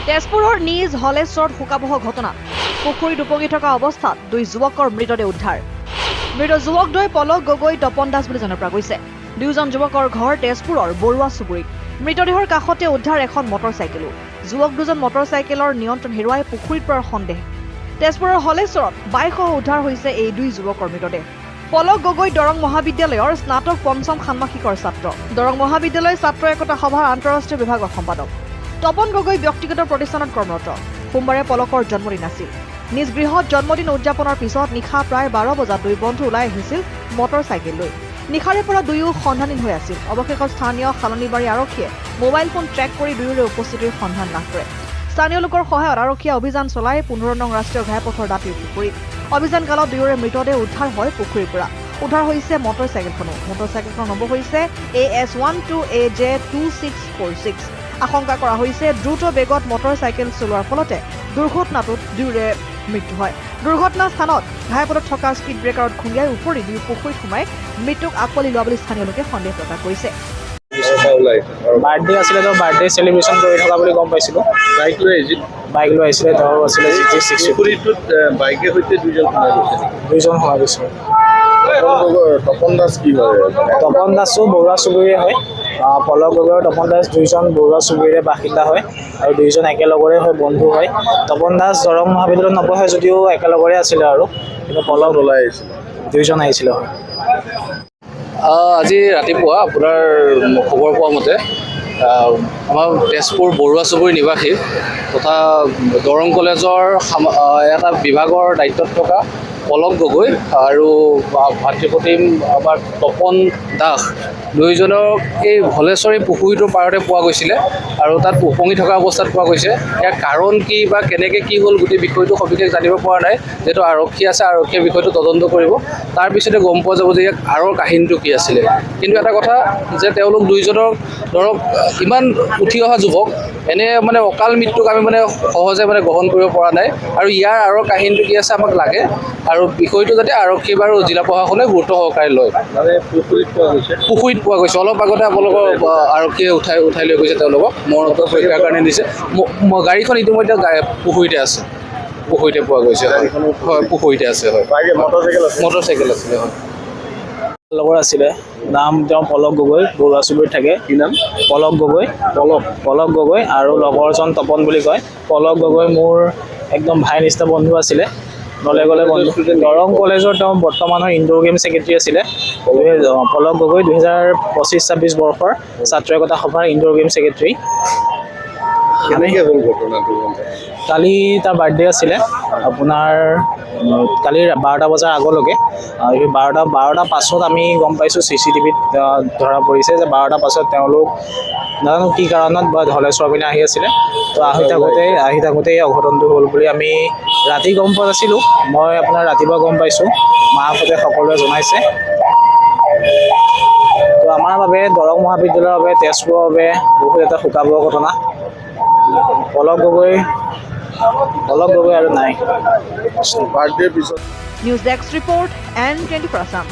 তেজপুৰৰ নিজ হলেশ্বৰত শোকাবহ ঘটনা পুখুৰীত উপঙি থকা অৱস্থাত দুই যুৱকৰ মৃতদেহ উদ্ধাৰ মৃত যুৱকদ্বয় পলক গগৈ তপন দাস বুলি জনা পৰা গৈছে দুয়োজন যুৱকৰ ঘৰ তেজপুৰৰ বৰুৱা চুবুৰীত মৃতদেহৰ কাষতে উদ্ধাৰ এখন মটৰচাইকেলো যুৱক দুজন মটৰচাইকেলৰ নিয়ন্ত্ৰণ হেৰুৱাই পুখুৰীত পৰাৰ সন্দেহ তেজপুৰৰ হলেশ্বৰত বাইকসহ উদ্ধাৰ হৈছে এই দুই যুৱকৰ মৃতদেহ পলক গগৈ দৰং মহাবিদ্যালয়ৰ স্নাতক পঞ্চম ষান্মাসিকৰ ছাত্ৰ দৰং মহাবিদ্যালয় ছাত্ৰ একতা সভাৰ আন্তঃৰাষ্ট্ৰীয় বিভাগৰ সম্পাদক তপন গগৈ ব্যক্তিগত প্ৰতিষ্ঠানত কৰ্মৰত সোমবাৰে পলকৰ জন্মদিন আছিল নিজ গৃহত জন্মদিন উদযাপনৰ পিছত নিশা প্ৰায় 12 বজাত দুই বন্ধু ওলাই আহিছিল মটৰচাইকেল লৈ নিশাৰে পৰা দুয়ো সন্ধানহীন হৈ আছিল অৱশেষত স্থানীয় খালনীবাৰী আৰক্ষীয়ে মোবাইল ফোন ট্ৰেক কৰি দুয়োৰে উপস্থিতিৰ সন্ধান লাভ কৰে স্থানীয় লোকৰ সহায়ত আৰক্ষীয়ে অভিযান চলাই 15 নং ৰাষ্ট্ৰীয় ঘাইপথৰ দাঁতিৰ পুখুৰীত অভিযান কালত দুয়োৰে মৃতদেহ উদ্ধাৰ হয় পুখুৰীৰ পৰা উদ্ধাৰ হৈছে মটৰচাইকেলখন নম্বৰ হৈছে AS12AJ2646 আশংকা কৰা হৈছে দ্ৰুত বেগত মটৰচাইকেল চলোৱাৰ ফলতে দুৰ্ঘটনাটোত দুয়োৰে মৃত্যু হয় দুৰ্ঘটনা স্থানত ঘাইপথত থকা স্পীড ব্ৰেকাৰত খুন্দিয়াই উপৰি দুয়ো পুখুৰীত সোমাই মৃত্যুক আকোৱালি লোৱা বুলি স্থানীয় লোকে সন্দেহ প্ৰকাশ কৰিছে বাৰ্থডে আছিলে তো বাৰ্থডে সেলিব্ৰেশন কৰি থকা বুলি গম পাইছিলো বাইক লৈ আহিছিলে তেওঁ আছিলে পুখুৰীটোত বাইকে সৈতে দুইজন সোমাই গৈছে তপন দাস কি হয় তপন দাসো বৰুৱা চুবুৰীৰে হয় পলক গগৈ আৰু তপন দাস দুইজন বৰুৱা চুবুৰীৰে বাসিন্দা হয় আৰু দুইজন একেলগৰে হয় বন্ধু হয় তপন দাস দৰং মহাবিদ্যালয়ত নপঢ়ে যদিও একেলগৰে আছিলে আৰু কিন্তু পলক ওলাই আহিছিলে দুইজন আহিছিলে হয় আজি ৰাতিপুৱা আপোনাৰ খবৰ পোৱা মতে আমাৰ তেজপুৰ বৰুৱা চুবুৰী নিবাসী তথা দৰং কলেজৰ এটা বিভাগৰ দায়িত্বত থকা পলক গগৈ আৰু ভাতৃপ্ৰতিম আমাৰ তপন দাস দুয়োজনক এই হলেশ্বৰী পুখুৰীটোৰ পাৰতে পোৱা গৈছিলে আৰু তাত উপঙি থকা অৱস্থাত পোৱা গৈছে ইয়াৰ কাৰণ কি বা কেনেকৈ কি হ'ল গোটেই বিষয়টো সবিশেষ জানিব পৰা নাই যিহেতু আৰক্ষী আছে আৰক্ষীয়ে বিষয়টো তদন্ত কৰিব তাৰপিছতে গম পোৱা যাব যে ইয়াৰ আঁৰৰ কাহিনীটো কি আছিলে কিন্তু এটা কথা যে তেওঁলোক দুয়োজনক ধৰক ইমান উঠি অহা যুৱক এনে মানে অকাল মৃত্যুক আমি মানে সহজে মানে গ্ৰহণ কৰিব পৰা নাই আৰু ইয়াৰ আঁৰৰ কাহিনীটো কি আছে আমাক লাগে আৰু বিষয়টো যাতে আৰক্ষী আৰু জিলা প্ৰশাসনে গুৰুত্ব সহকাৰে লয় পুখুৰীত পোৱা গৈছে অলপ আগতে আপোনালোকৰ আৰক্ষীয়ে উঠাই লৈ গৈছে তেওঁলোকক মৰণোত্তৰ পৰীক্ষাৰ কাৰণে দিছে গাড়ীখন ইতিমধ্যে পুখুৰীতে আছে পুখুৰীতে পোৱা গৈছে হয় পুখুৰীতে আছে হয় মটৰচাইকেল আছিলে হয় লগৰ আছিলে নাম তেওঁ পলক গগৈ বৰুৱা চুবুৰীত থাকে কি নাম পলক গগৈ আৰু লগৰজন তপন বুলি কয় পলক গগৈ মোৰ একদম ভাই নিচিনা বন্ধু আছিলে গ'লে বন্ধু দৰং কলেজৰ তেওঁ বৰ্তমানৰ ইনডোৰ গেম ছেক্ৰেটাৰী আছিলে পলক গগৈ 2025-26 বৰ্ষৰ ছাত্ৰ একতা সভাৰ ইনডোৰ গেম ছেক্ৰেটাৰী কালি তাৰ বাৰ্থডে আছিলে আপোনাৰ কালি 12টা বজাৰ আগলৈকে 12টা পাছত আমি গম পাইছোঁ CCTVত ধৰা পৰিছে যে 12টা পাছত তেওঁলোক নাজানো কি কাৰণত বা হলেশ্বৰৰ পিনে আহি আছিলে তো আহি থাকোঁতে এই অঘটনটো হ'ল বুলি আমি ৰাতি গম পোৱা নাছিলোঁ মই আপোনাৰ ৰাতিপুৱা গম পাইছোঁ মাহঁতে সকলোৱে জনাইছে তো আমাৰ বাবে দৰং মহাবিদ্যালয়ৰ বাবে তেজপুৰৰ বাবে বহুত এটা শোকাবহ ঘটনা পলক গগৈ আৰু নাই news desk report N24 Assam